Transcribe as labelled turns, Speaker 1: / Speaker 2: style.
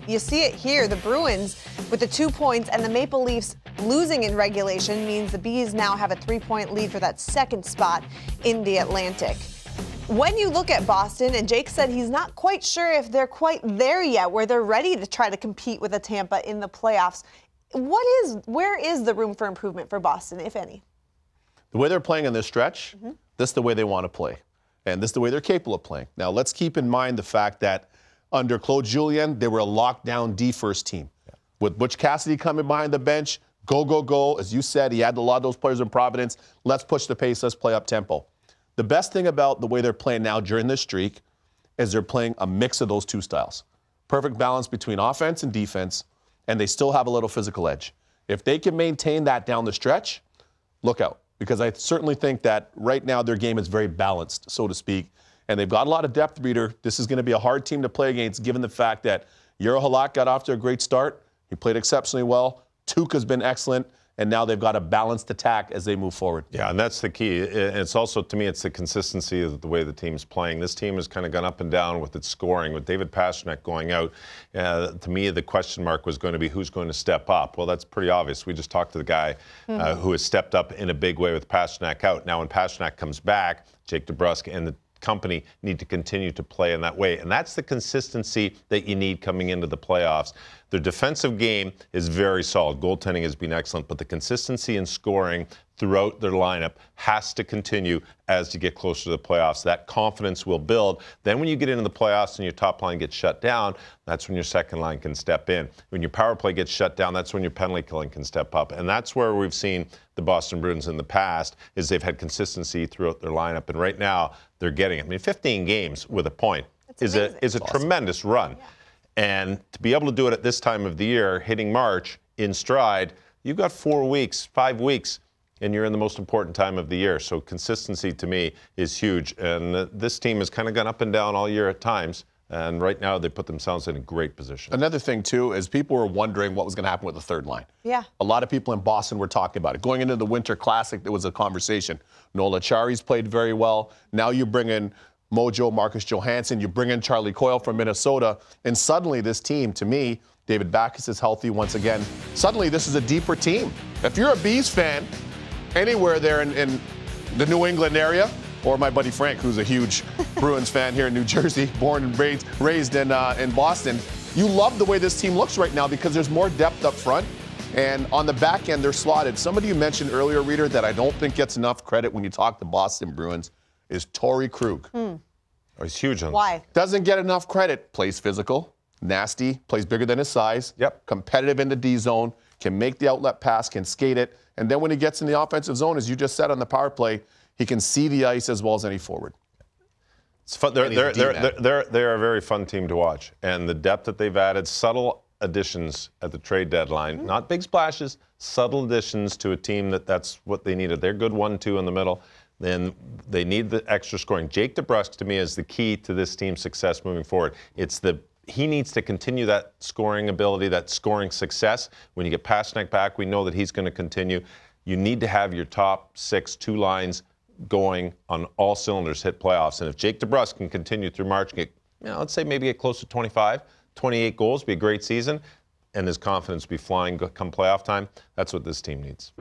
Speaker 1: you see it here. The Bruins with the 2 points and the Maple Leafs losing in regulation means the Bees now have a 3-point lead for that second spot in the Atlantic. When you look at Boston, and Jake said he's not quite sure if they're quite there yet, where they're ready to try to compete with a Tampa in the playoffs. Where is the room for improvement for Boston, if any?
Speaker 2: The way they're playing in this stretch, this is the way they want to play. And this is the way they're capable of playing. Now, let's keep in mind the fact that under Claude Julien, they were a lockdown D-first team. Yeah. With Butch Cassidy coming behind the bench, go. As you said, he had a lot of those players in Providence. Let's push the pace. Let's play up tempo. The best thing about the way they're playing now during this streak is they're playing a mix of those two styles. Perfect balance between offense and defense, and they still have a little physical edge. If they can maintain that down the stretch, look out. Because I certainly think that right now their game is very balanced, so to speak. And they've got a lot of depth, Reader. This is going to be a hard team to play against, given the fact that Jiro Halak got off to a great start. He played exceptionally well. Tuukka's been excellent. And now they've got a balanced attack as they move forward.
Speaker 3: Yeah, and that's the key. It's also, to me, it's the consistency of the way the team's playing. This team has kind of gone up and down with its scoring. With David Pastrnak going out, to me, the question mark was going to be who's going to step up. Well, that's pretty obvious. We just talked to the guy who has stepped up in a big way with Pastrnak out. Now, when Pastrnak comes back, Jake DeBrusk and the company need to continue to play in that way. And that's the consistency that you need coming into the playoffs. Their defensive game is very solid. Goaltending has been excellent, but the consistency in scoring throughout their lineup has to continue as you get closer to the playoffs. That confidence will build. Then when you get into the playoffs and your top line gets shut down, that's when your second line can step in. When your power play gets shut down, that's when your penalty killing can step up. And that's where we've seen the Boston Bruins in the past, is they've had consistency throughout their lineup. And right now, they're getting it. I mean, 15 games with a point is a awesome. Tremendous run. Yeah. And to be able to do it at this time of the year, hitting March in stride, you've got 4 weeks, 5 weeks, and you're in the most important time of the year. So consistency, to me, is huge. And this team has kind of gone up and down all year at times. And right now, they put themselves in a great position.
Speaker 2: Another thing, too, is people were wondering what was going to happen with the third line.
Speaker 1: Yeah.
Speaker 2: A lot of people in Boston were talking about it. Going into the Winter Classic, there was a conversation. Nola Chari's played very well. Now you bring in Mojo, Marcus Johansson, you bring in Charlie Coyle from Minnesota, and suddenly this team, to me, David Backes is healthy once again. Suddenly this is a deeper team. If you're a Bees fan, anywhere there in the New England area, or my buddy Frank, who's a huge Bruins fan here in New Jersey, born and raised in Boston, you love the way this team looks right now because there's more depth up front. And on the back end, they're slotted. Somebody you mentioned earlier, Reader, that I don't think gets enough credit when you talk to Boston Bruins is Torrey Krug.
Speaker 3: Oh, he's huge on
Speaker 1: Why?
Speaker 2: Doesn't get enough credit. Plays physical, nasty, plays bigger than his size.
Speaker 3: Yep.
Speaker 2: Competitive in the D zone, can make the outlet pass, can skate it. And then when he gets in the offensive zone, as you just said on the power play, he can see the ice as well as any forward.
Speaker 3: It's fun. They're a very fun team to watch. And the depth that they've added, subtle additions at the trade deadline, not big splashes, subtle additions to a team that's what they needed. They're good 1-2 in the middle. Then they need the extra scoring. Jake DeBrusk, to me, is the key to this team's success moving forward. He needs to continue that scoring ability, that scoring success. When you get Pastrnak back, we know that he's going to continue. You need to have your top 6, 2 lines going on all cylinders, hit playoffs. And if Jake DeBrusk can continue through March and get, let's say maybe get close to 25, 28 goals, be a great season, and his confidence be flying come playoff time, that's what this team needs.